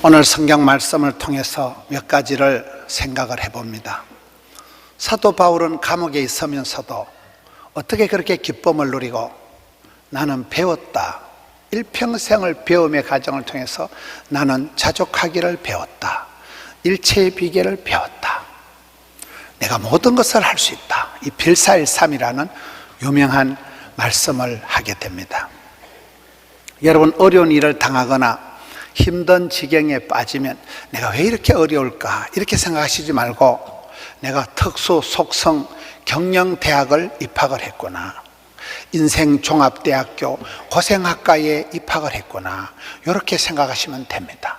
오늘 성경 말씀을 통해서 몇 가지를 생각을 해봅니다. 사도 바울은 감옥에 있으면서도 어떻게 그렇게 기쁨을 누리고 나는 배웠다, 일평생을 배움의 과정을 통해서 나는 자족하기를 배웠다, 일체의 비결을 배웠다, 내가 모든 것을 할 수 있다, 이 빌사일삼이라는 유명한 말씀을 하게 됩니다. 여러분, 어려운 일을 당하거나 힘든 지경에 빠지면 내가 왜 이렇게 어려울까 이렇게 생각하시지 말고, 내가 특수 속성 경영대학을 입학을 했구나, 인생종합대학교 고생학과에 입학을 했구나, 이렇게 생각하시면 됩니다.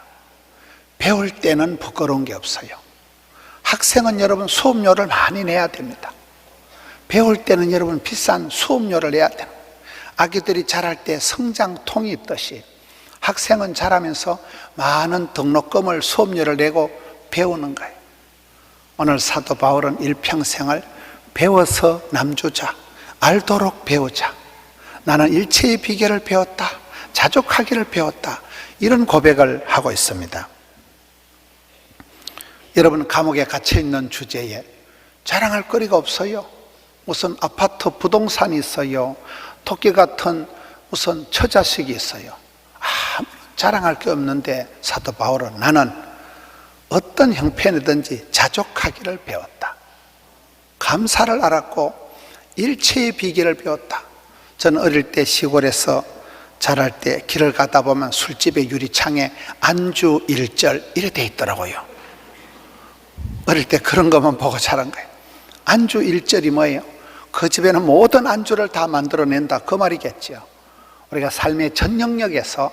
배울 때는 부끄러운 게 없어요. 학생은 여러분 수업료를 많이 내야 됩니다. 배울 때는 여러분 비싼 수업료를 내야 됩니다. 아기들이 자랄 때 성장통이 있듯이 학생은 자라면서 많은 등록금을, 수업료를 내고 배우는 거예요. 오늘 사도 바울은 일평생을 배워서 남주자, 알도록 배우자, 나는 일체의 비결을 배웠다, 자족하기를 배웠다, 이런 고백을 하고 있습니다. 여러분, 감옥에 갇혀있는 주제에 자랑할 거리가 없어요. 무슨 아파트 부동산이 있어요, 토끼 같은 무슨 처자식이 있어요. 자랑할 게 없는데 사도 바울은 나는 어떤 형편이든지 자족하기를 배웠다, 감사를 알았고 일체의 비결을 배웠다. 저는 어릴 때 시골에서 자랄 때 길을 가다 보면 술집의 유리창에 안주 1절 이래 돼 있더라고요. 어릴 때 그런 것만 보고 자란 거예요. 안주 1절이 뭐예요? 그 집에는 모든 안주를 다 만들어낸다, 그 말이겠죠. 우리가 삶의 전 영역에서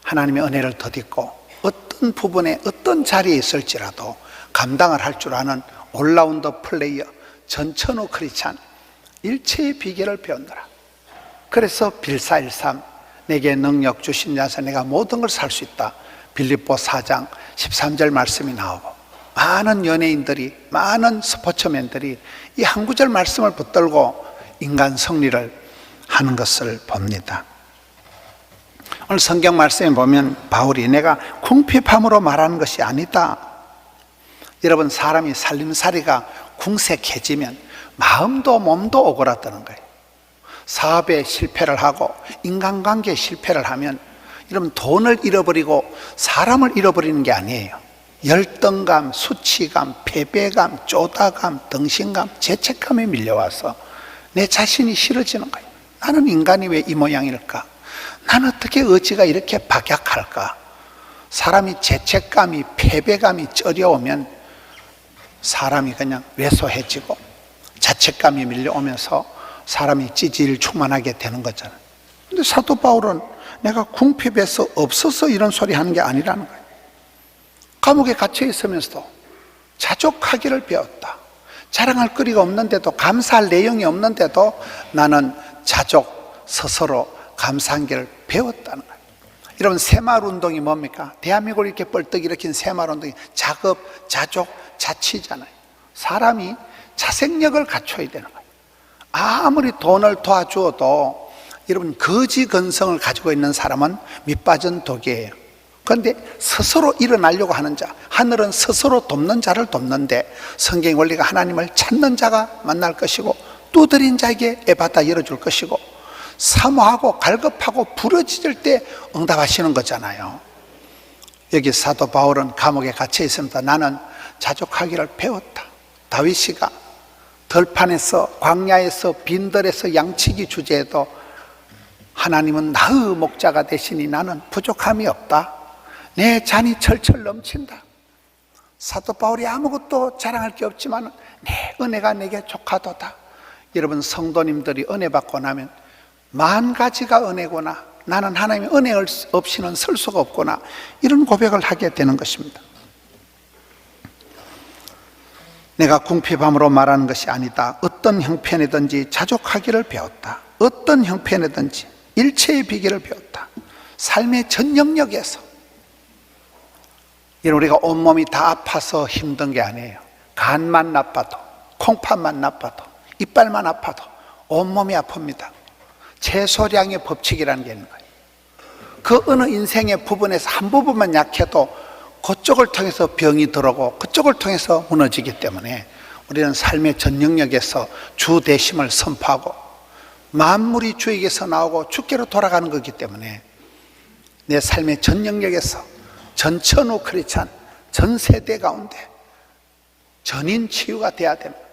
하나님의 은혜를 덧입고 어떤 부분에 어떤 자리에 있을지라도 감당을 할 줄 아는 올라운더 플레이어 전천후 크리스찬, 일체의 비결을 배우느라. 그래서 빌사일삼, 내게 능력 주신 자서 내가 모든 걸 살 수 있다, 빌립보 4장 13절 말씀이 나오고, 많은 연예인들이, 많은 스포츠맨들이 이 한 구절 말씀을 붙들고 인간 승리를 하는 것을 봅니다. 오늘 성경 말씀에 보면 바울이 내가 궁핍함으로 말하는 것이 아니다. 여러분, 사람이 살림살이가 궁색해지면 마음도 몸도 오그라드는 거예요. 사업에 실패를 하고 인간관계에 실패를 하면 여러분, 돈을 잃어버리고 사람을 잃어버리는 게 아니에요. 열등감, 수치감, 패배감, 쪼다감, 등신감, 죄책감에 밀려와서 내 자신이 싫어지는 거예요. 나는 인간이 왜 이 모양일까? 난 어떻게 의지가 이렇게 박약할까? 사람이 죄책감이, 패배감이 쩌려오면 사람이 그냥 왜소해지고 자책감이 밀려오면서 사람이 찌질충만하게 되는 거잖아요. 근데 사도 바울은 내가 궁핍해서 없어서 이런 소리 하는 게 아니라는 거예요. 감옥에 갇혀 있으면서도 자족하기를 배웠다. 자랑할 거리가 없는데도, 감사할 내용이 없는데도 나는 자족, 스스로 감사한 길을 배웠다는 거예요. 여러분, 새마을운동이 뭡니까? 대한민국을 이렇게 뻘떡 일으킨 새마을운동이 자급, 자족, 자치잖아요. 사람이 자생력을 갖춰야 되는 거예요. 아무리 돈을 도와주어도 여러분, 거지 근성을 가지고 있는 사람은 밑빠진 독이에요. 그런데 스스로 일어나려고 하는 자, 하늘은 스스로 돕는 자를 돕는데 성경 원리가 하나님을 찾는 자가 만날 것이고 두드린 자에게 애받아 열어줄 것이고 사모하고 갈급하고 부러질 때 응답하시는 거잖아요. 여기 사도 바울은 감옥에 갇혀 있습니다. 나는 자족하기를 배웠다. 다윗이가 들판에서, 광야에서, 빈들에서 양치기 주제에도 하나님은 나의 목자가 되시니 나는 부족함이 없다, 내 잔이 철철 넘친다. 사도 바울이 아무것도 자랑할 게 없지만 내 은혜가 내게 족하도다. 여러분, 성도님들이 은혜 받고 나면 만 가지가 은혜구나, 나는 하나님의 은혜 없이는 설 수가 없구나, 이런 고백을 하게 되는 것입니다. 내가 궁핍함으로 말하는 것이 아니다. 어떤 형편이든지 자족하기를 배웠다. 어떤 형편이든지 일체의 비결을 배웠다. 삶의 전 영역에서. 우리가 온몸이 다 아파서 힘든 게 아니에요. 간만 나빠도, 콩팥만 나빠도, 이빨만 아파도 온몸이 아픕니다. 채소량의 법칙이라는 게 있는 거예요. 그 어느 인생의 부분에서 한 부분만 약해도 그쪽을 통해서 병이 들어오고 그쪽을 통해서 무너지기 때문에 우리는 삶의 전 영역에서 주 대심을 선포하고 만물이 주에게서 나오고 주께로 돌아가는 거기 때문에 내 삶의 전 영역에서 전천후 크리스찬 전 세대 가운데 전인 치유가 돼야 됩니다.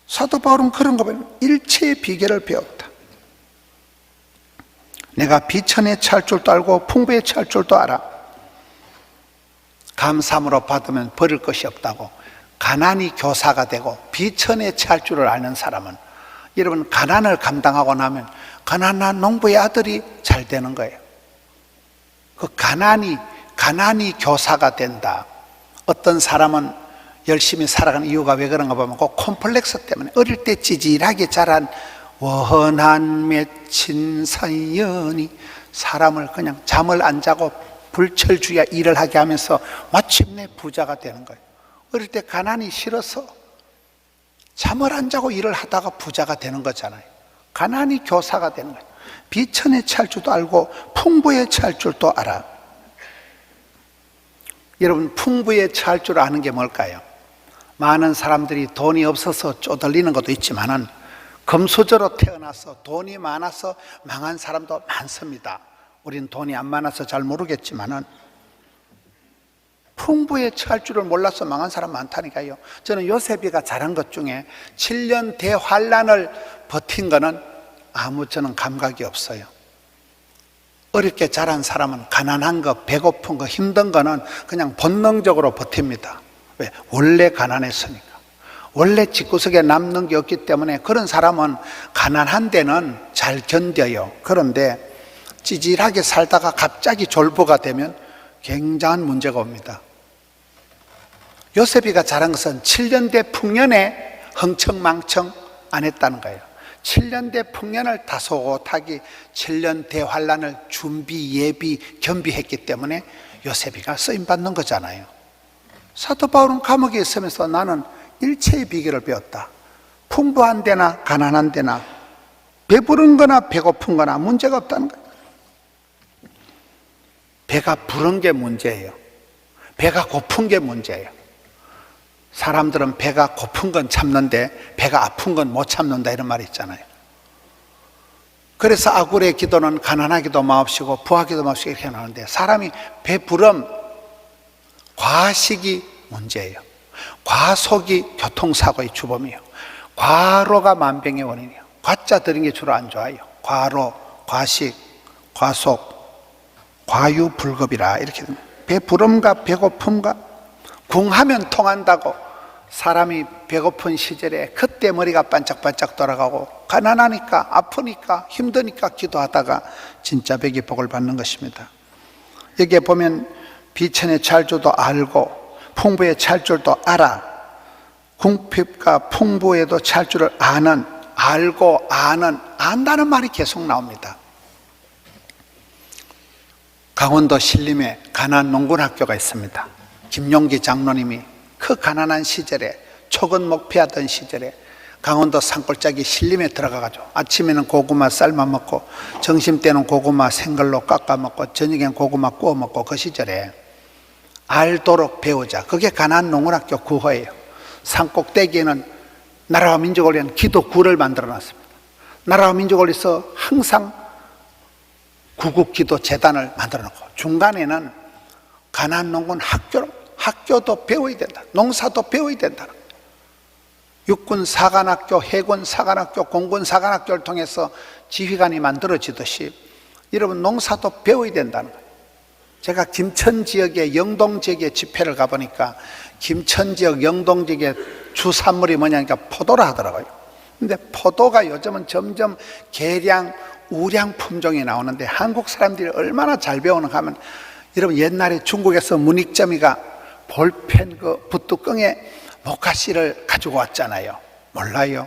사도 바울은 그런 거 보면 일체의 비결을 배웠다. 내가 비천에 처할 줄도 알고 풍부에 처할 줄도 알아. 감사함으로 받으면 버릴 것이 없다고. 가난이 교사가 되고 비천에 처할 줄을 아는 사람은, 여러분, 가난을 감당하고 나면 가난한 농부의 아들이 잘 되는 거예요. 그 가난이 교사가 된다. 어떤 사람은 열심히 살아가는 이유가 왜 그런가 보면 그 콤플렉스 때문에 어릴 때 찌질하게 자란 원한 맺힌 사연이 사람을 그냥 잠을 안 자고 불철주야 일을 하게 하면서 마침내 부자가 되는 거예요. 어릴 때 가난이 싫어서 잠을 안 자고 일을 하다가 부자가 되는 거잖아요. 가난이 교사가 되는 거예요. 비천에 처할 줄도 알고 풍부에 처할 줄도 알아. 여러분, 풍부에 처할 줄 아는 게 뭘까요? 많은 사람들이 돈이 없어서 쪼들리는 것도 있지만은 금수저로 태어나서 돈이 많아서 망한 사람도 많습니다. 우리는 돈이 안 많아서 잘 모르겠지만은 풍부에 처할 줄을 몰라서 망한 사람 많다니까요. 저는 요셉이가 잘한 것 중에 7년 대환란을 버틴 거는 저는 감각이 없어요. 어렵게 자란 사람은 가난한 거, 배고픈 거, 힘든 거는 그냥 본능적으로 버팁니다. 왜? 원래 가난했으니까. 원래 집구석에 남는 게 없기 때문에 그런 사람은 가난한 데는 잘 견뎌요. 그런데 찌질하게 살다가 갑자기 졸부가 되면 굉장한 문제가 옵니다. 요셉이가 잘한 것은 7년대 풍년에 흥청망청 안 했다는 거예요. 7년대 풍년을 다소곳하게 7년 대환란을 준비, 예비, 겸비했기 때문에 요셉이가 쓰임받는 거잖아요. 사도 바울은 감옥에 있으면서 나는 일체의 비결을 배웠다. 풍부한 데나 가난한 데나 배부른 거나 배고픈 거나 문제가 없다는 거예요. 배가 부른 게 문제예요. 배가 고픈 게 문제예요. 사람들은 배가 고픈 건 참는데 배가 아픈 건 못 참는다, 이런 말이 있잖아요. 그래서 아굴의 기도는 가난하기도 마옵시고 부하기도 마옵시고 이렇게 나오는데, 사람이 배부름, 과식이 문제예요. 과속이 교통사고의 주범이에요. 과로가 만병의 원인이에요. 과자 들인 게 주로 안 좋아요. 과로, 과식, 과속, 과유불급이라 이렇게 됩니다. 배부름과 배고픔과 궁하면 통한다고. 사람이 배고픈 시절에 그때 머리가 반짝반짝 돌아가고 가난하니까, 아프니까, 힘드니까 기도하다가 진짜 백이 복을 받는 것입니다. 여기에 보면 비천에 처할 줄도 알고 풍부에 처할 줄도 알아. 궁핍과 풍부에도 처할 줄을 아는, 알고 아는, 안다는 말이 계속 나옵니다. 강원도 신림에 가난 농군학교가 있습니다. 김용기 장로님이 그 가난한 시절에, 촉은 목피하던 시절에 강원도 산골짜기 신림에 들어가가지고 아침에는 고구마 삶아 먹고 점심때는 고구마 생걸로 깎아 먹고 저녁에는 고구마 구워 먹고, 그 시절에 알도록 배우자, 그게 가난 농군학교 구호예요. 산꼭대기에는 나라와 민족을 위한 기도구를 만들어 놨습니다. 나라와 민족을 위해서 항상 구국기도 재단을 만들어 놓고, 중간에는 가난 농군 학교도 배워야 된다. 농사도 배워야 된다. 육군 사관학교, 해군 사관학교, 공군 사관학교를 통해서 지휘관이 만들어지듯이 여러분 농사도 배워야 된다는 거예요. 제가 김천 지역의 영동 지역에 집회를 가보니까 김천 지역, 영동 지역의 주산물이 뭐냐니까 포도라 하더라고요. 근데 포도가 요즘은 점점 계량, 우량 품종이 나오는데 한국 사람들이 얼마나 잘 배우는가 하면, 여러분 옛날에 중국에서 문익점이가 볼펜 그 붓뚜껑에 모카씨를 가지고 왔잖아요. 몰라요?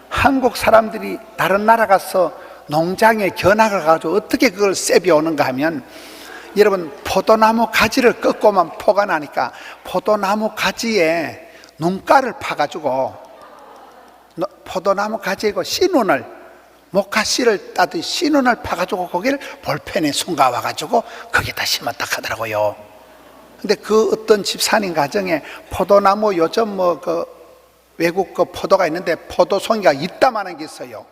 한국 사람들이 다른 나라 가서 농장에 견학을 가지고 어떻게 그걸 쎄비 오는가 하면, 여러분 포도나무 가지를 꺾고만 포가 나니까 포도나무 가지에 눈가를 파가지고, 포도나무 가지에 씨 눈을 목화씨를 따듯이 씨눈을 파가지고 거기를 볼펜에 숨가와가지고 거기다 심었다 하더라고요. 근데 그 어떤 집사님 가정에 포도나무, 요즘 외국 포도가 있는데 포도송이가 이따만한 게 있어요.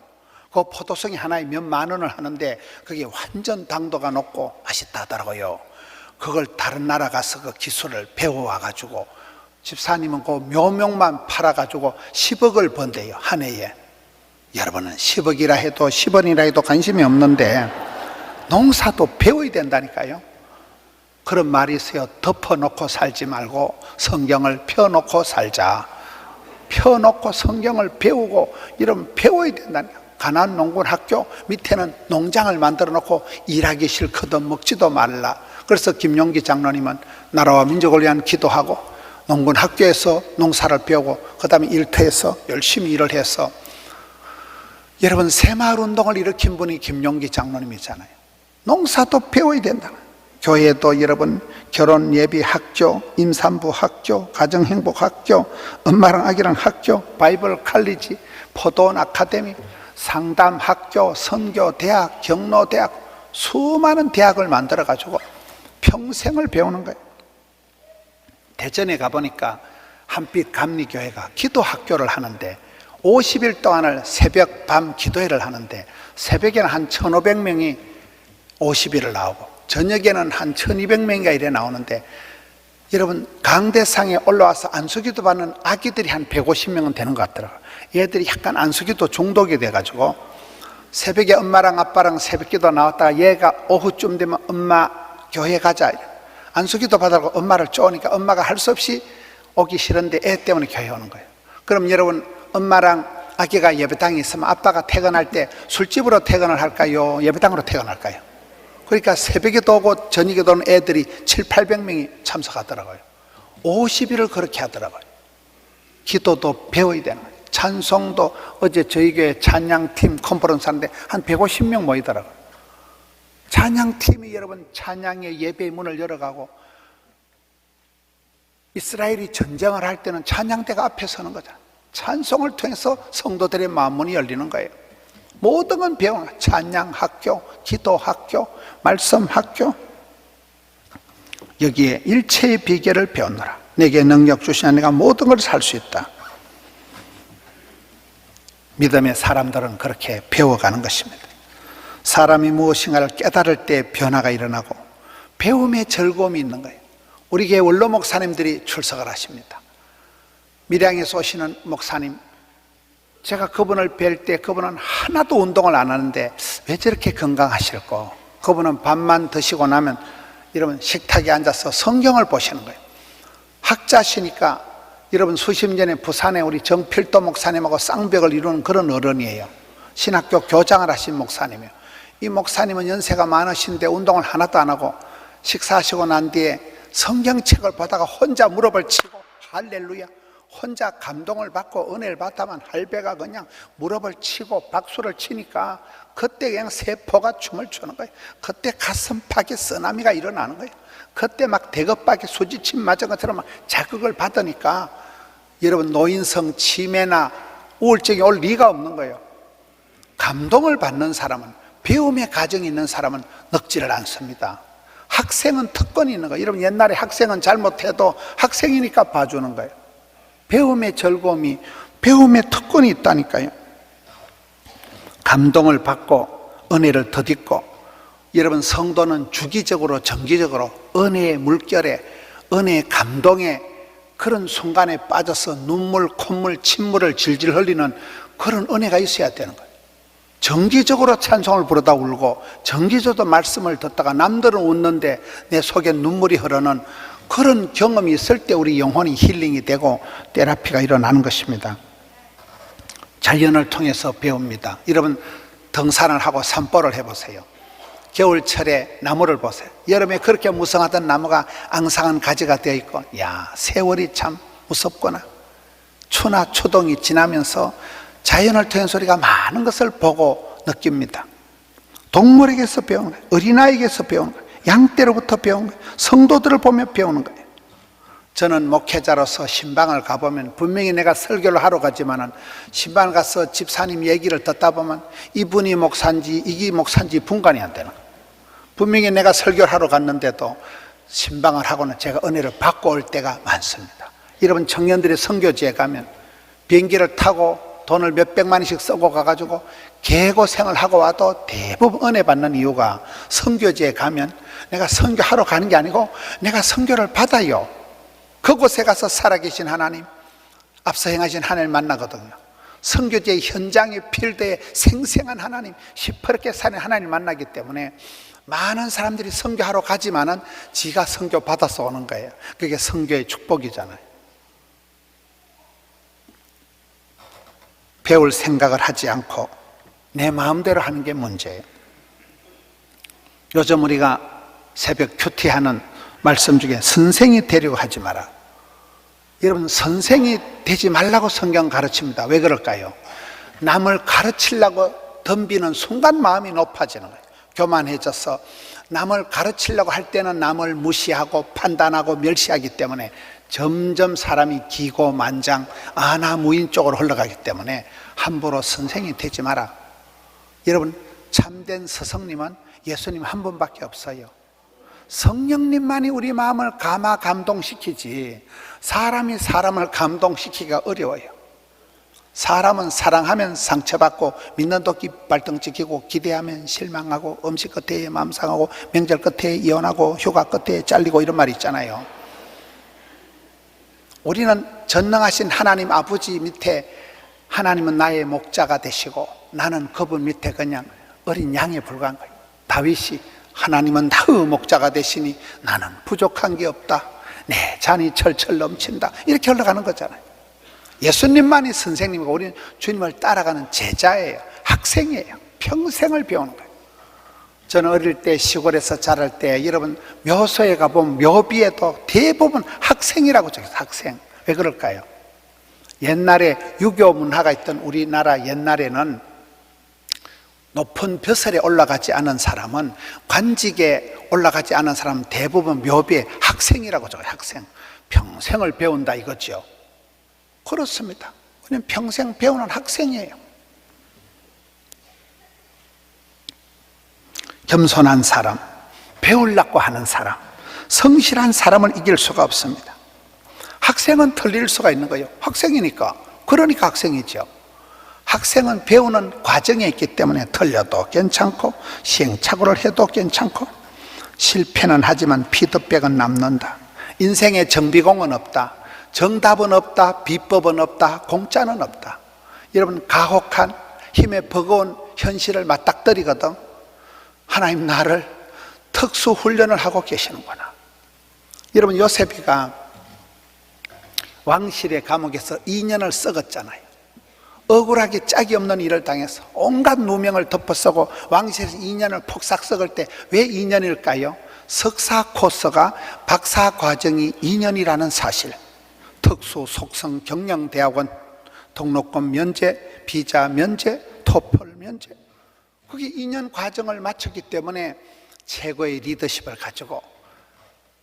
그 포도송이 하나에 몇만 원을 하는데 그게 완전 당도가 높고 맛있다 하더라고요. 그걸 다른 나라 가서 그 기술을 배워와가지고 집사님은 그 묘목만 팔아가지고 10억을 번대요, 한 해에. 여러분은 10억이라 해도 10원이라 해도 관심이 없는데 농사도 배워야 된다니까요. 그런 말이 있어요. 덮어놓고 살지 말고 성경을 펴놓고 살자. 펴놓고 성경을 배우고 이러면 배워야 된다니까. 가난 농군 학교 밑에는 농장을 만들어 놓고 일하기 싫거든 먹지도 말라. 그래서 김용기 장로님은 나라와 민족을 위한 기도하고 농군 학교에서 농사를 배우고 그 다음에 일터에서 열심히 일을 해서, 여러분 새마을 운동을 일으킨 분이 김용기 장로님이잖아요. 농사도 배워야 된다. 교회도 여러분 결혼 예비 학교, 임산부 학교, 가정행복 학교, 엄마랑 아기랑 학교, 바이블 칼리지, 포도원 아카데미, 상담 학교, 선교 대학, 경로 대학, 수많은 대학을 만들어 가지고 평생을 배우는 거예요. 대전에 가보니까 한빛 감리교회가 기도 학교를 하는데 50일 동안을 새벽 밤 기도회를 하는데 새벽에는 한 1,500명이 50일을 나오고 저녁에는 한 1,200명인가 이래 나오는데, 여러분 강대상에 올라와서 안수기도 받는 아기들이 한 150명은 되는 것 같더라고요. 얘들이 약간 안수기도 중독이 돼가지고 새벽에 엄마랑 아빠랑 새벽기도 나왔다가 얘가 오후쯤 되면 엄마 교회 가자, 안수기도 받으라고 엄마를 쪼으니까 엄마가 할 수 없이 오기 싫은데 애 때문에 교회 오는 거예요. 그럼 여러분 엄마랑 아기가 예배당에 있으면 아빠가 퇴근할 때 술집으로 퇴근을 할까요? 예배당으로 퇴근할까요? 그러니까 새벽에도 오고 저녁에도 오는 애들이 700~800명이 참석하더라고요. 50일을 그렇게 하더라고요. 기도도 배워야 되는 거예요. 찬송도 어제 저희 교회 찬양팀 컨퍼런스 하는데 한 150명 모이더라고요. 찬양팀이 여러분 찬양의 예배의 문을 열어가고, 이스라엘이 전쟁을 할 때는 찬양대가 앞에 서는 거잖아요. 찬송을 통해서 성도들의 마음문이 열리는 거예요. 모든 건 배우는 거예요. 찬양 학교, 기도 학교, 말씀 학교. 여기에 일체의 비결을 배우느라 내게 능력 주시나 내가 모든 걸 살 수 있다. 믿음의 사람들은 그렇게 배워가는 것입니다. 사람이 무엇인가를 깨달을 때 변화가 일어나고 배움의 즐거움이 있는 거예요. 우리 교회 원로 목사님들이 출석을 하십니다. 밀양에서 오시는 목사님, 제가 그분을 뵐 때 그분은 하나도 운동을 안 하는데 왜 저렇게 건강하실까? 그분은 밥만 드시고 나면 여러분 식탁에 앉아서 성경을 보시는 거예요. 학자시니까 여러분 수십 년에 부산에 우리 정필도 목사님하고 쌍벽을 이루는 그런 어른이에요. 신학교 교장을 하신 목사님이에요. 이 목사님은 연세가 많으신데 운동을 하나도 안 하고 식사하시고 난 뒤에 성경책을 보다가 혼자 무릎을 치고 할렐루야, 혼자 감동을 받고 은혜를 받다만 할배가 그냥 무릎을 치고 박수를 치니까 그때 그냥 세포가 춤을 추는 거예요. 그때 가슴팍에 쓰나미가 일어나는 거예요. 그때 막 대급박에 수지침 맞은 것처럼 막 자극을 받으니까 여러분 노인성 치매나 우울증이 올 리가 없는 거예요. 감동을 받는 사람은, 배움의 과정이 있는 사람은 늙지를 않습니다. 학생은 특권이 있는 거예요. 여러분 옛날에 학생은 잘못해도 학생이니까 봐주는 거예요. 배움의 즐거움이, 배움의 특권이 있다니까요. 감동을 받고 은혜를 덧입고, 여러분 성도는 주기적으로 정기적으로 은혜의 물결에, 은혜의 감동에 그런 순간에 빠져서 눈물, 콧물, 침물을 질질 흘리는 그런 은혜가 있어야 되는 거예요. 정기적으로 찬송을 부르다 울고 정기적으로 말씀을 듣다가 남들은 웃는데 내 속에 눈물이 흐르는 그런 경험이 있을 때 우리 영혼이 힐링이 되고 테라피가 일어나는 것입니다. 자연을 통해서 배웁니다. 여러분 등산을 하고 산보를 해보세요. 겨울철에 나무를 보세요. 여름에 그렇게 무성하던 나무가 앙상한 가지가 되어 있고, 야, 세월이 참 무섭구나. 추나 추동이 지나면서 자연을 통해서 우리가 많은 것을 보고 느낍니다. 동물에게서 배우는 거예요. 어린아이에게서 배우는 거예요. 양떼로부터 배우는 거예요. 성도들을 보며 배우는 거예요. 저는 목회자로서 신방을 가보면 분명히 내가 설교를 하러 가지만은 신방을 가서 집사님 얘기를 듣다 보면 이분이 목사인지 이게 목사인지 분간이 안 되는 거예요. 분명히 내가 설교를 하러 갔는데도 신방을 하고는 제가 은혜를 받고 올 때가 많습니다. 여러분, 청년들이 선교지에 가면 비행기를 타고 돈을 몇백만 원씩 쓰고 가가지고 개고생을 하고 와도 대부분 은혜 받는 이유가 선교지에 가면 내가 선교하러 가는 게 아니고 내가 선교를 받아요. 그곳에 가서 살아계신 하나님, 앞서 행하신 하나님 만나거든요. 선교지의 현장의 필드에 생생한 하나님, 시퍼렇게 사는 하나님 만나기 때문에 많은 사람들이 선교하러 가지만은 지가 선교 받아서 오는 거예요. 그게 선교의 축복이잖아요. 배울 생각을 하지 않고 내 마음대로 하는 게 문제예요. 요즘 우리가 새벽 큐티하는 말씀 중에 선생이 되려고 하지 마라. 여러분, 선생이 되지 말라고 성경 가르칩니다. 왜 그럴까요? 남을 가르치려고 덤비는 순간 마음이 높아지는 거예요. 교만해져서 남을 가르치려고 할 때는 남을 무시하고 판단하고 멸시하기 때문에 점점 사람이 기고만장 아나무인 쪽으로 흘러가기 때문에 함부로 선생이 되지 마라. 여러분, 참된 스승님은 예수님 한 분밖에 없어요. 성령님만이 우리 마음을 감동시키지 사람이 사람을 감동시키기가 어려워요. 사람은 사랑하면 상처받고 믿는 도끼 발등 찍히고 기대하면 실망하고 음식 끝에 마음 상하고 명절 끝에 이혼하고 휴가 끝에 잘리고 이런 말이 있잖아요. 우리는 전능하신 하나님 아버지 밑에 하나님은 나의 목자가 되시고 나는 그분 밑에 그냥 어린 양에 불과한 거예요. 다윗이 하나님은 나의 목자가 되시니 나는 부족한 게 없다. 내 잔이 철철 넘친다. 이렇게 흘러가는 거잖아요. 예수님만이 선생님이고 우리는 주님을 따라가는 제자예요. 학생이에요. 평생을 배우는 거예요. 저는 어릴 때 시골에서 자랄 때 여러분 묘소에 가보면 묘비에도 대부분 학생이라고 적혀있어요. 학생. 왜 그럴까요? 옛날에 유교 문화가 있던 우리나라 옛날에는 높은 벼슬에 올라가지 않은 사람은 관직에 올라가지 않은 사람은 대부분 묘비에 학생이라고 적어요. 학생. 평생을 배운다 이거죠. 그렇습니다. 우리는 평생 배우는 학생이에요. 겸손한 사람, 배우려고 하는 사람, 성실한 사람을 이길 수가 없습니다. 학생은 틀릴 수가 있는 거예요. 학생이니까. 그러니까 학생이죠. 학생은 배우는 과정에 있기 때문에 틀려도 괜찮고 시행착오를 해도 괜찮고 실패는 하지만 피드백은 남는다. 인생에 정비공은 없다. 정답은 없다. 비법은 없다. 공짜는 없다. 여러분, 가혹한 힘에 버거운 현실을 맞닥뜨리거든. 하나님 나를 특수훈련을 하고 계시는구나. 여러분, 요셉이가 왕실의 감옥에서 2년을 썩었잖아요. 억울하게 짝이 없는 일을 당해서 온갖 누명을 덮어쓰고 왕실에서 2년을 폭삭 썩을 때 왜 2년일까요? 석사 코스가 박사 과정이 2년이라는 사실, 특수 속성 경영대학원 등록금 면제, 비자 면제, 토플 면제, 그게 2년 과정을 마쳤기 때문에 최고의 리더십을 가지고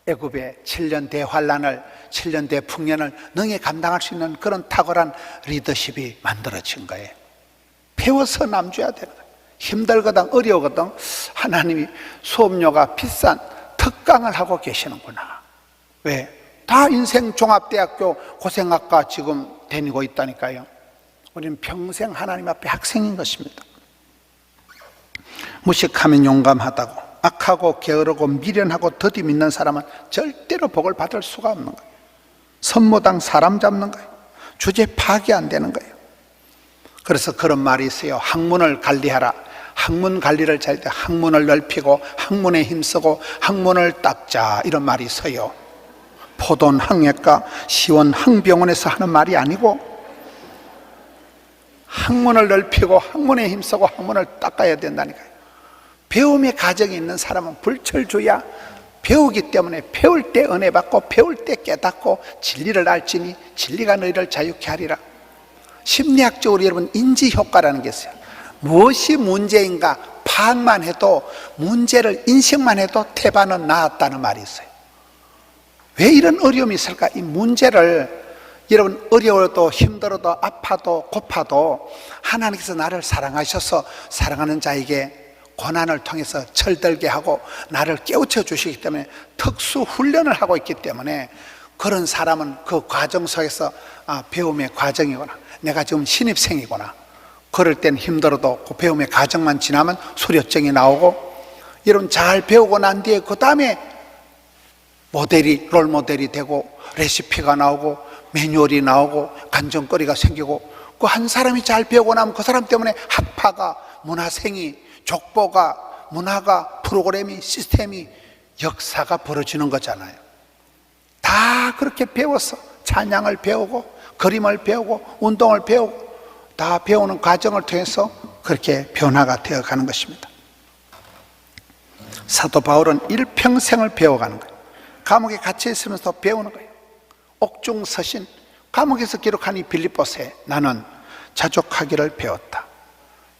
애굽의 7년 대환란을 7년 대풍년을 능히 감당할 수 있는 그런 탁월한 리더십이 만들어진 거예요. 배워서 남줘야 되는 거예요. 힘들거든 어려우거든 하나님이 수업료가 비싼 특강을 하고 계시는구나. 왜? 다 인생 종합대학교 고생학과 지금 다니고 있다니까요. 우리는 평생 하나님 앞에 학생인 것입니다. 무식하면 용감하다고, 악하고 게으르고 미련하고 더디 믿는 사람은 절대로 복을 받을 수가 없는 거예요. 선모당 사람 잡는 거예요. 주제 파악이 안 되는 거예요. 그래서 그런 말이 있어요. 학문을 관리하라. 학문 관리를 잘 때 학문을 넓히고 학문에 힘쓰고 학문을 닦자, 이런 말이 있어요. 포돈 항해과 시원 항병원에서 하는 말이 아니고 학문을 넓히고 학문에 힘쓰고 학문을 닦아야 된다니까요. 배움의 과정이 있는 사람은 불철주야. 배우기 때문에 배울 때 은혜 받고 배울 때 깨닫고 진리를 알지니 진리가 너희를 자유케 하리라. 심리학적으로 여러분 인지 효과라는 게 있어요. 무엇이 문제인가 파악만 해도, 문제를 인식만 해도 태반은 나았다는 말이 있어요. 왜 이런 어려움이 있을까? 이 문제를 여러분, 어려워도 힘들어도 아파도 고파도 하나님께서 나를 사랑하셔서 사랑하는 자에게 고난을 통해서 철들게 하고 나를 깨우쳐 주시기 때문에 특수 훈련을 하고 있기 때문에 그런 사람은 그 과정 속에서 배움의 과정이구나, 내가 지금 신입생이구나, 그럴 땐 힘들어도 그 배움의 과정만 지나면 수료증이 나오고, 여러분 잘 배우고 난 뒤에 그 다음에 롤모델이 되고 레시피가 나오고 매뉴얼이 나오고 간증거리가 생기고, 그 한 사람이 잘 배우고 나면 그 사람 때문에 학파가, 문화생이, 족보가, 문화가, 프로그램이, 시스템이, 역사가 벌어지는 거잖아요. 다 그렇게 배워서 찬양을 배우고 그림을 배우고 운동을 배우고 다 배우는 과정을 통해서 그렇게 변화가 되어가는 것입니다. 사도 바울은 일평생을 배워가는 거예요. 감옥에 갇혀 있으면서 배우는 거예요. 옥중서신, 감옥에서 기록한 이 빌립보서에 나는 자족하기를 배웠다.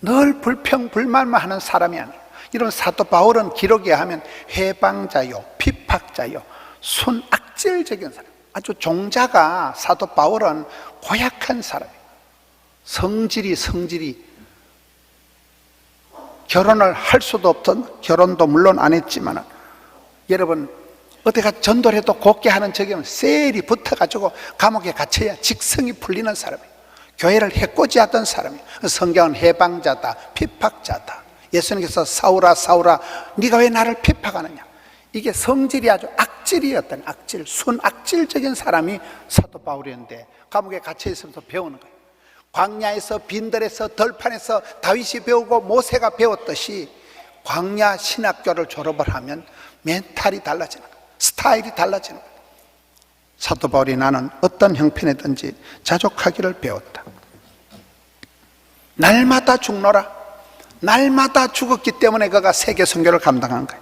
늘 불평불만만 하는 사람이 아니에요. 이런 사도 바울은 기록에 하면 해방자요, 피팍자요, 순악질적인 사람, 아주 종자가, 사도 바울은 고약한 사람이에요. 성질이 결혼을 할 수도 없던, 결혼도 물론 안 했지만, 여러분 어디가 전도를 해도 곱게 하는 적이면 셀이 붙어가지고 감옥에 갇혀야 직성이 풀리는 사람이에요. 교회를 해코지하던 사람이에요. 성경은 해방자다, 피팍자다. 예수님께서 사울아 사울아 네가 왜 나를 피팍하느냐, 이게 성질이 아주 악질이었던, 악질, 순악질적인 사람이 사도 바울이었는데 감옥에 갇혀 있으면서 배우는 거예요. 광야에서, 빈들에서, 들판에서 다윗이 배우고 모세가 배웠듯이 광야 신학교를 졸업을 하면 멘탈이 달라지는 거예요. 스타일이 달라지는 거예요. 사도 바울이 나는 어떤 형편이든지 자족하기를 배웠다. 날마다 죽노라. 날마다 죽었기 때문에 그가 세계 선교를 감당한 거예요.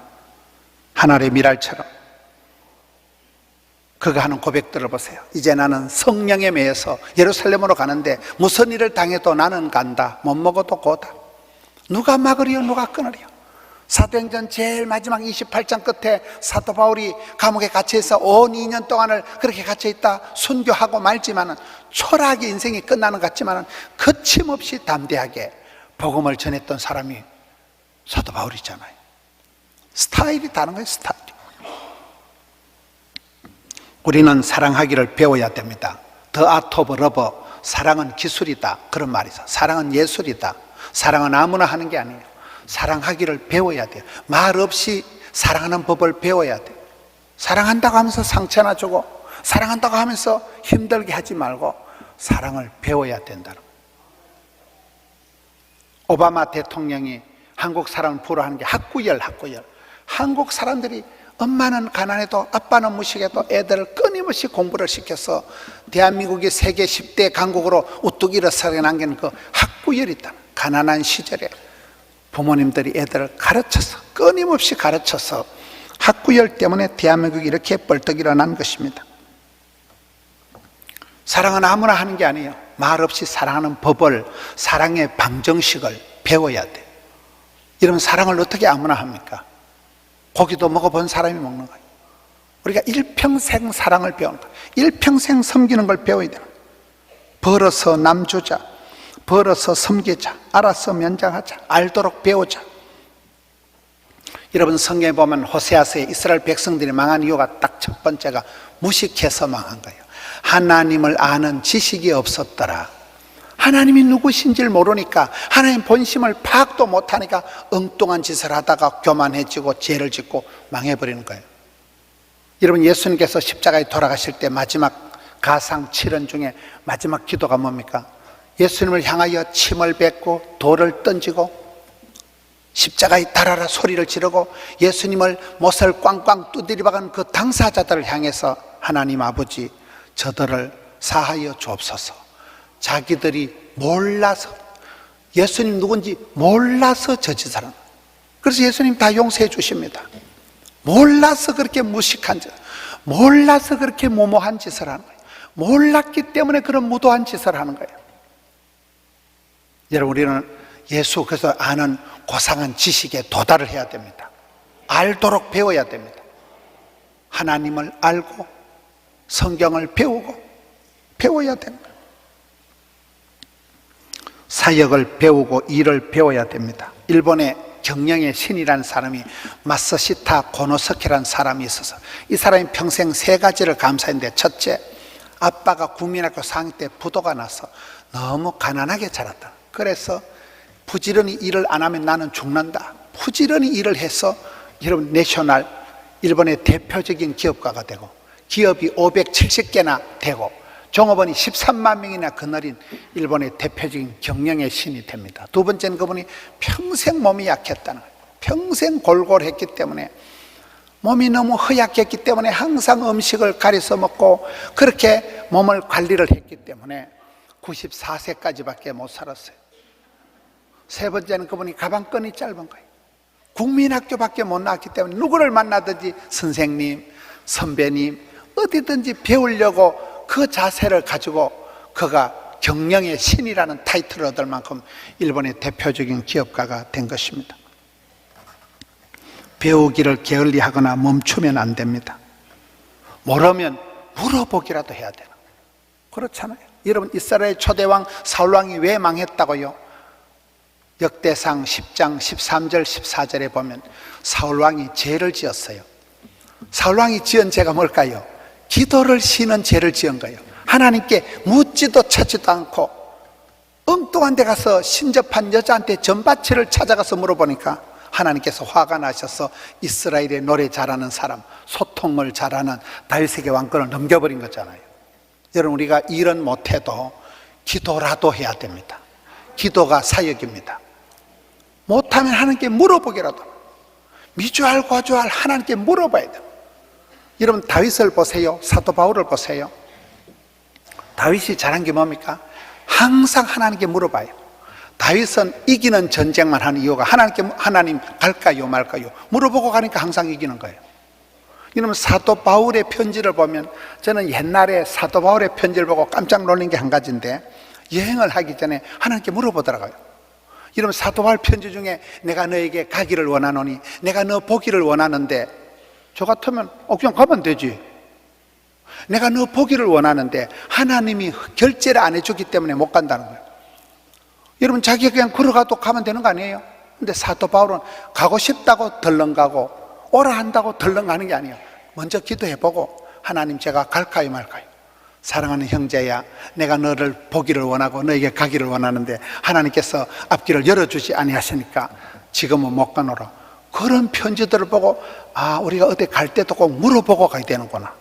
하늘의 미랄처럼. 그가 하는 고백들을 보세요. 이제 나는 성령에 매여서 예루살렘으로 가는데 무슨 일을 당해도 나는 간다. 못 먹어도 고다. 누가 막으리요, 누가 끊으리요. 사도행전 제일 마지막 28장 끝에 사도 바울이 감옥에 갇혀있어 온 2년 동안을 그렇게 갇혀있다 순교하고 말지만은, 초라하게 인생이 끝나는 것 같지만은 거침없이 담대하게 복음을 전했던 사람이 사도 바울이잖아요. 스타일이 다른 거예요, 스타일이. 우리는 사랑하기를 배워야 됩니다. The art of love, 사랑은 기술이다, 그런 말이 있어요. 사랑은 예술이다. 사랑은 아무나 하는 게 아니에요. 사랑하기를 배워야 돼요. 말 없이 사랑하는 법을 배워야 돼요. 사랑한다고 하면서 상처나 주고, 사랑한다고 하면서 힘들게 하지 말고 사랑을 배워야 된다는 거예요. 오바마 대통령이 한국 사람을 부러워하는 게 학구열. 한국 사람들이 엄마는 가난해도 아빠는 무식해도 애들을 끊임없이 공부를 시켜서 대한민국이 세계 10대 강국으로 우뚝 일어서게 남기는 그 학구열이 있다. 가난한 시절에 부모님들이 애들을 가르쳐서, 끊임없이 가르쳐서 학구열 때문에 대한민국이 이렇게 벌떡 일어난 것입니다. 사랑은 아무나 하는 게 아니에요. 말 없이 사랑하는 법을, 사랑의 방정식을 배워야 돼요. 이런 사랑을 어떻게 아무나 합니까? 고기도 먹어본 사람이 먹는 거예요. 우리가 일평생 사랑을 배우는 거예요. 일평생 섬기는 걸 배워야 돼요. 벌어서 남주자, 벌어서 섬기자, 알아서 면장하자, 알도록 배우자. 여러분 성경에 보면 호세아서에 이스라엘 백성들이 망한 이유가 딱 첫 번째가 무식해서 망한 거예요. 하나님을 아는 지식이 없었더라. 하나님이 누구신지를 모르니까, 하나님 본심을 파악도 못하니까 엉뚱한 짓을 하다가 교만해지고 죄를 짓고 망해버리는 거예요. 여러분 예수님께서 십자가에 돌아가실 때 마지막 가상 7원 중에 마지막 기도가 뭡니까? 예수님을 향하여 침을 뱉고 돌을 던지고 십자가에 달아라 소리를 지르고 예수님을 못을 꽝꽝 두드려 박은 그 당사자들을 향해서 하나님 아버지, 저들을 사하여 주옵소서. 자기들이 몰라서, 예수님 누군지 몰라서 저 짓을 하는 거예요. 그래서 예수님 다 용서해 주십니다. 몰라서 그렇게 무식한 짓, 몰라서 그렇게 무모한 짓을 하는 거예요. 몰랐기 때문에 그런 무도한 짓을 하는 거예요. 여러분 우리는 예수 그래서 아는 고상한 지식에 도달을 해야 됩니다. 알도록 배워야 됩니다. 하나님을 알고 성경을 배워야 됩니다. 사역을 배우고 일을 배워야 됩니다. 일본의 경영의 신이라는 사람이 마사시타 고노스케라는 사람이 있어서 이 사람이 평생 세 가지를 감사했는데, 첫째, 아빠가 국민학교 4학년 때 부도가 나서 너무 가난하게 자랐다. 그래서 부지런히 일을 안 하면 나는 죽는다. 부지런히 일을 해서 여러분 내셔널, 일본의 대표적인 기업가가 되고 기업이 570개나 되고 종업원이 13만 명이나 거느린 일본의 대표적인 경영의 신이 됩니다. 두 번째는 그분이 평생 몸이 약했다는 거예요. 평생 골골했기 때문에, 몸이 너무 허약했기 때문에 항상 음식을 가려서 먹고 그렇게 몸을 관리를 했기 때문에 94세까지밖에 못 살았어요. 세 번째는 그분이 가방끈이 짧은 거예요. 국민학교밖에 못 나왔기 때문에 누구를 만나든지 선생님, 선배님, 어디든지 배우려고 그 자세를 가지고 그가 경영의 신이라는 타이틀을 얻을 만큼 일본의 대표적인 기업가가 된 것입니다. 배우기를 게을리하거나 멈추면 안 됩니다. 모르면 물어보기라도 해야 되나. 그렇잖아요. 여러분, 이스라엘 초대왕 사울왕이 왜 망했다고요? 역대상 10장 13절 14절에 보면 사울왕이 죄를 지었어요. 사울왕이 지은 죄가 뭘까요? 기도를 쉬는 죄를 지은 거예요. 하나님께 묻지도 찾지도 않고 엉뚱한 데 가서 신접한 여자한테 전바치를 찾아가서 물어보니까 하나님께서 화가 나셔서 이스라엘의 노래 잘하는 사람, 소통을 잘하는 다윗에게 왕권을 넘겨버린 거잖아요. 여러분, 우리가 일은 못해도 기도라도 해야 됩니다. 기도가 사역입니다. 못하면 하나님께 물어보기라도, 미주알 과주알 하나님께 물어봐야 돼요. 여러분, 다윗을 보세요. 사도 바울을 보세요. 다윗이 잘한 게 뭡니까? 항상 하나님께 물어봐요. 다윗은 이기는 전쟁만 하는 이유가 하나님 갈까요 말까요 물어보고 가니까 항상 이기는 거예요. 여러분, 사도 바울의 편지를 보면, 저는 옛날에 사도 바울의 편지를 보고 깜짝 놀란 게 한 가지인데, 여행을 하기 전에 하나님께 물어보더라고요. 여러분, 사도 바울 편지 중에 내가 너에게 가기를 원하노니, 내가 너 보기를 원하는데, 저 같으면 그냥 가면 되지. 내가 너 보기를 원하는데 하나님이 결제를 안 해주기 때문에 못 간다는 거예요. 여러분, 자기가 그냥 걸어가도 가면 되는 거 아니에요? 근데 사도 바울은 가고 싶다고 덜렁 가고 오라 한다고 덜렁 가는 게 아니에요. 먼저 기도해보고, 하나님, 제가 갈까요 말까요? 사랑하는 형제야, 내가 너를 보기를 원하고 너에게 가기를 원하는데 하나님께서 앞길을 열어주지 아니하시니까 지금은 못 가노라. 그런 편지들을 보고, 우리가 어디 갈 때도 꼭 물어보고 가야 되는구나.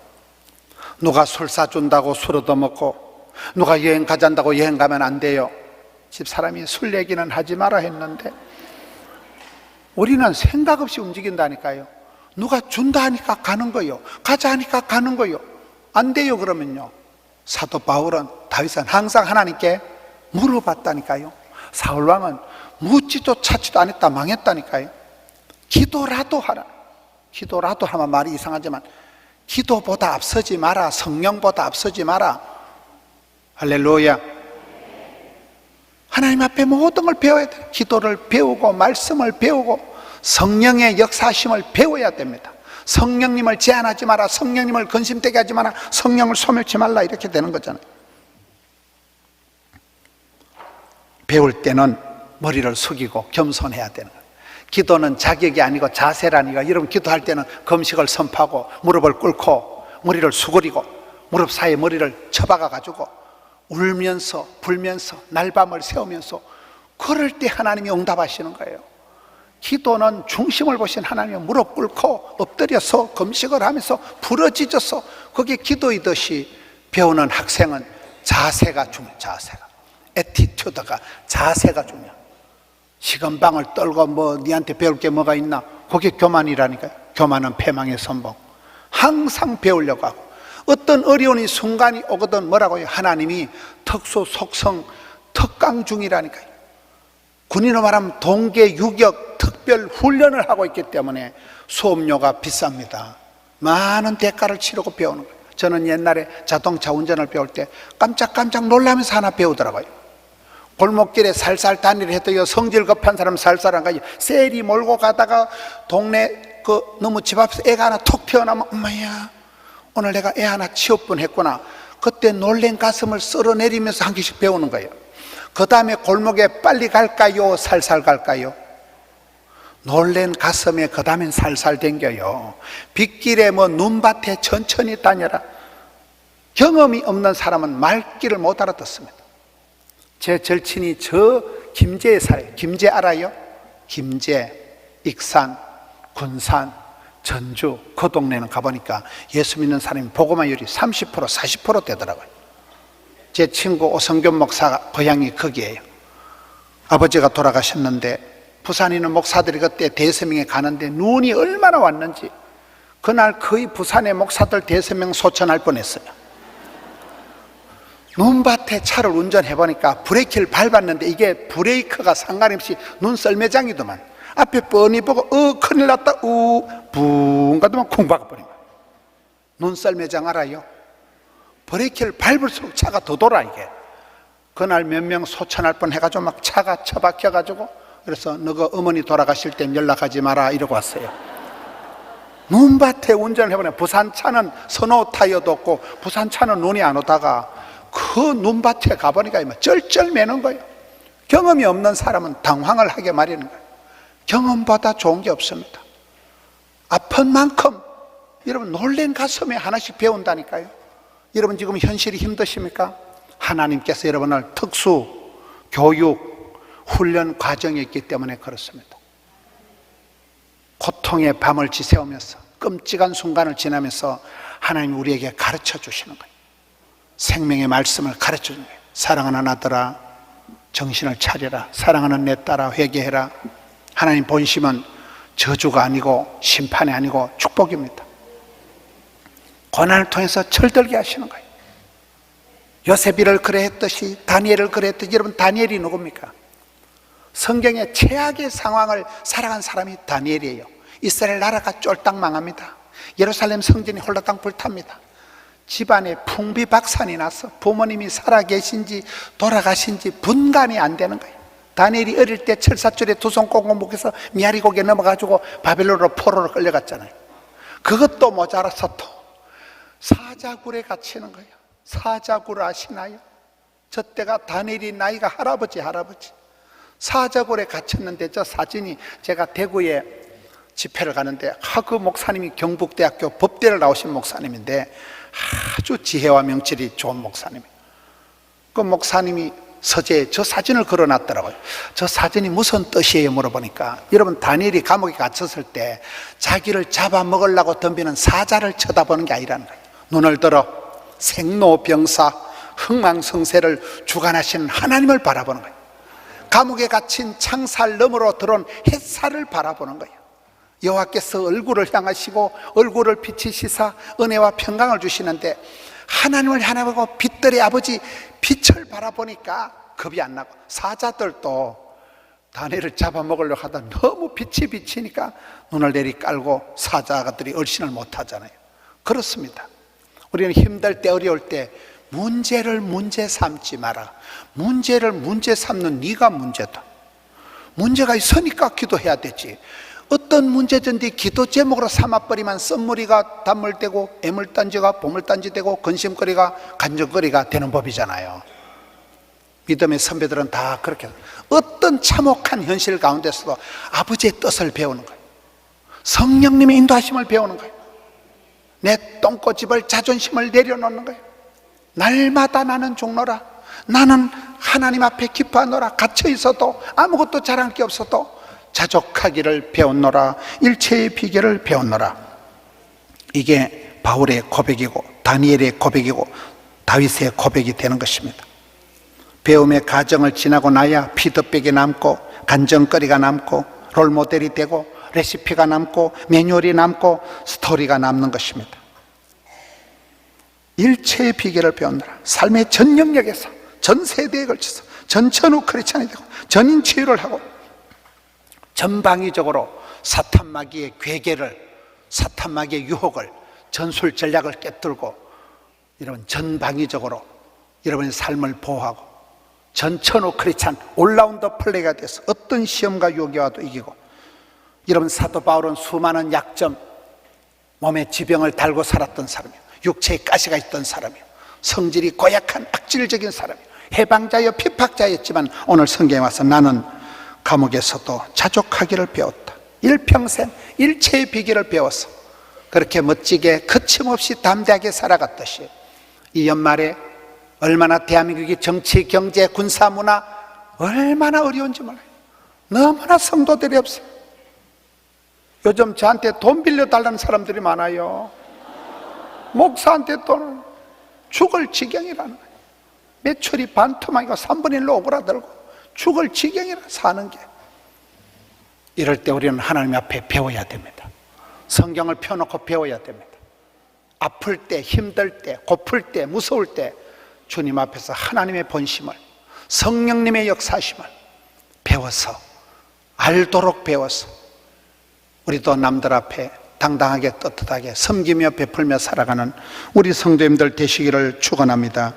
누가 술 사준다고 술 얻어먹고, 누가 여행 가잔다고 여행 가면 안 돼요. 집사람이 술 얘기는 하지 마라 했는데 우리는 생각 없이 움직인다니까요. 누가 준다 하니까 가는 거요, 가자 하니까 가는 거요. 안 돼요. 그러면요, 사도 바울은, 다윗은 항상 하나님께 물어봤다니까요. 사울왕은 묻지도 찾지도 안 했다 망했다니까요. 기도라도 하라. 기도라도 하면 말이 이상하지만 기도보다 앞서지 마라. 성령보다 앞서지 마라. 할렐루야. 하나님 앞에 모든 걸 배워야 돼요. 기도를 배우고 말씀을 배우고 성령의 역사심을 배워야 됩니다. 성령님을 제한하지 마라. 성령님을 근심되게 하지 마라. 성령을 소멸치 말라. 이렇게 되는 거잖아요. 배울 때는 머리를 숙이고 겸손해야 되는 거예요. 기도는 자격이 아니고 자세라니까. 여러분, 기도할 때는 금식을 선포하고 무릎을 꿇고 머리를 수그리고 무릎 사이에 머리를 쳐박아 가지고 울면서 불면서 날밤을 새우면서 그럴 때 하나님이 응답하시는 거예요. 기도는 중심을 보신 하나님이 무릎 꿇고 엎드려서 금식을 하면서 부러지져서 그게 기도이듯이 배우는 학생은 자세가 중요해요. 자세가, 애티튜드가, 자세가 중요해요. 시건방을 떨고 니한테 배울 게 뭐가 있나? 그게 교만이라니까요. 교만은 패망의 선봉. 항상 배우려고 하고, 어떤 어려운 순간이 오거든 뭐라고요? 하나님이 특수 속성 특강 중이라니까요. 군인으로 말하면 동계 유격 특별 훈련을 하고 있기 때문에 수업료가 비쌉니다. 많은 대가를 치르고 배우는 거예요. 저는 옛날에 자동차 운전을 배울 때 깜짝깜짝 놀라면서 하나 배우더라고요. 골목길에 살살 다니를 해도요, 성질 급한 사람 살살 안 가요. 세리 몰고 가다가 동네 너무 집 앞에서 애가 하나 톡 튀어나오면 엄마야 오늘 내가 애 하나 취업 뻔했구나. 그때 놀란 가슴을 쓸어내리면서 한 개씩 배우는 거예요. 그 다음에 골목에 빨리 갈까요? 살살 갈까요? 놀란 가슴에 그 다음엔 살살 댕겨요. 빗길에 뭐 눈밭에 천천히 다녀라. 경험이 없는 사람은 말귀를 못 알아듣습니다. 제 절친이 저 김제에 살아요. 김제 알아요? 김제, 익산, 군산, 전주 그 동네는 가보니까 예수 믿는 사람이 복음화율이 30% 40% 되더라고요. 제 친구 오성균 목사 고향이 거기에요. 아버지가 돌아가셨는데 부산에 있는 목사들이 그때 대서명에 가는데 눈이 얼마나 왔는지 그날 거의 부산의 목사들 대서명 소천할 뻔했어요. 눈밭에 차를 운전해 보니까 브레이크를 밟았는데 이게 브레이크가 상관없이 눈 썰매장이더만. 앞에 뻔히 보고 큰일 났다 붕 가더만 쿵 박아버린 거야. 눈 썰매장 알아요? 브레이크를 밟을수록 차가 더 돌아. 이게 그날 몇 명 소천할 뻔 해가지고 막 차가 처박혀가지고, 그래서 너가 어머니 돌아가실 땐 연락하지 마라 이러고 왔어요. 눈밭에 운전을 해보네. 부산 차는 선호 타이어도 없고 부산 차는 눈이 안 오다가 그 눈밭에 가보니까 쩔쩔매는 거예요. 경험이 없는 사람은 당황을 하게 마련인 거예요. 경험보다 좋은 게 없습니다. 아픈 만큼 여러분 놀란 가슴에 하나씩 배운다니까요. 여러분 지금 현실이 힘드십니까? 하나님께서 여러분을 특수 교육 훈련 과정에 있기 때문에 그렇습니다. 고통의 밤을 지새우면서 끔찍한 순간을 지나면서 하나님 우리에게 가르쳐 주시는 거예요. 생명의 말씀을 가르쳐 주는 거예요. 사랑하는 아들아 정신을 차려라. 사랑하는 내 딸아 회개해라. 하나님 본심은 저주가 아니고 심판이 아니고 축복입니다. 고난을 통해서 철들게 하시는 거예요. 요셉이를 그래 했듯이 다니엘을 그래 했듯이. 여러분 다니엘이 누굽니까? 성경의 최악의 상황을 살아간 사람이 다니엘이에요. 이스라엘 나라가 쫄딱 망합니다. 예루살렘 성전이 홀라당 불탑니다. 집안에 풍비박산이 나서 부모님이 살아계신지 돌아가신지 분간이 안 되는 거예요. 다니엘이 어릴 때 철사줄에 두 손 꽁꽁 묶여서 미아리 고개 넘어가지고 바벨론으로 포로로 끌려갔잖아요. 그것도 모자라서 또 사자굴에 갇히는 거예요. 사자굴 아시나요? 저 때가 다니엘이 나이가 할아버지. 사자굴에 갇혔는데 저 사진이, 제가 대구에 집회를 가는데 그 목사님이 경북대학교 법대를 나오신 목사님인데 아주 지혜와 명철이 좋은 목사님이에요. 그 목사님이 서재에 저 사진을 걸어놨더라고요. 저 사진이 무슨 뜻이에요 물어보니까, 여러분 다니엘이 감옥에 갇혔을 때 자기를 잡아먹으려고 덤비는 사자를 쳐다보는 게 아니라는 거예요. 눈을 들어 생로병사 흥망성쇠를 주관하시는 하나님을 바라보는 거예요. 감옥에 갇힌 창살 너머로 들어온 햇살을 바라보는 거예요. 여호와께서 얼굴을 향하시고 얼굴을 비치시사 은혜와 평강을 주시는데 하나님을 향하고 빛들의 아버지 빛을 바라보니까 겁이 안 나고, 사자들도 다니엘을 잡아먹으려고 하다 너무 빛이 비치니까 눈을 내리 깔고 사자들이 얼씬을 못하잖아요. 그렇습니다. 우리는 힘들 때 어려울 때 문제를 문제 삼지 마라. 문제를 문제 삼는 네가 문제다. 문제가 있으니까 기도해야 되지. 어떤 문제든지 기도 제목으로 삼아버리면 썸머리가 단물되고 애물단지가 보물단지되고 근심거리가 간증거리가 되는 법이잖아요. 믿음의 선배들은 다 그렇게 어떤 참혹한 현실 가운데서도 아버지의 뜻을 배우는 거예요. 성령님의 인도하심을 배우는 거예요. 내 똥꼬집을 자존심을 내려놓는 거예요. 날마다 나는 죽노라. 나는 하나님 앞에 기뻐하노라. 갇혀 있어도 아무것도 잘할 게 없어도 자족하기를 배웠노라. 일체의 비결을 배웠노라. 이게 바울의 고백이고 다니엘의 고백이고 다윗의 고백이 되는 것입니다. 배움의 과정을 지나고 나야 피드백이 남고 간증거리가 남고 롤모델이 되고 레시피가 남고 매뉴얼이 남고 스토리가 남는 것입니다. 일체의 비결을 배웠노라. 삶의 전 영역에서 전 세대에 걸쳐서 전천후 크리스찬이 되고 전인 치유를 하고 전방위적으로 사탄 마귀의 괴계를, 사탄 마귀의 유혹을, 전술 전략을 깨뚫고 여러분 전방위적으로 여러분의 삶을 보호하고 전천후 크리스찬 올라운더 플레이가 돼서 어떤 시험과 유혹이 와도 이기고, 여러분 사도 바울은 수많은 약점, 몸에 지병을 달고 살았던 사람이에요. 육체에 가시가 있던 사람이요, 성질이 고약한 악질적인 사람이요, 해방자여 피팍자였지만 오늘 성경에 와서 나는 감옥에서도 자족하기를 배웠다. 일평생 일체의 비결을 배워서 그렇게 멋지게 거침없이 담대하게 살아갔듯이 이 연말에 얼마나 대한민국의 정치, 경제, 군사, 문화 얼마나 어려운지 몰라요. 너무나 성도들이 없어요. 요즘 저한테 돈 빌려달라는 사람들이 많아요. 목사한테 돈을 죽을 지경이라는 거예요. 매출이 반토막이고 3분의 1로 오그라들고 죽을 지경이라 사는 게. 이럴 때 우리는 하나님 앞에 배워야 됩니다. 성경을 펴놓고 배워야 됩니다. 아플 때, 힘들 때, 고플 때, 무서울 때 주님 앞에서 하나님의 본심을, 성령님의 역사심을 배워서, 알도록 배워서 우리도 남들 앞에 당당하게 떳떳하게 섬기며 베풀며 살아가는 우리 성도님들 되시기를 축원합니다.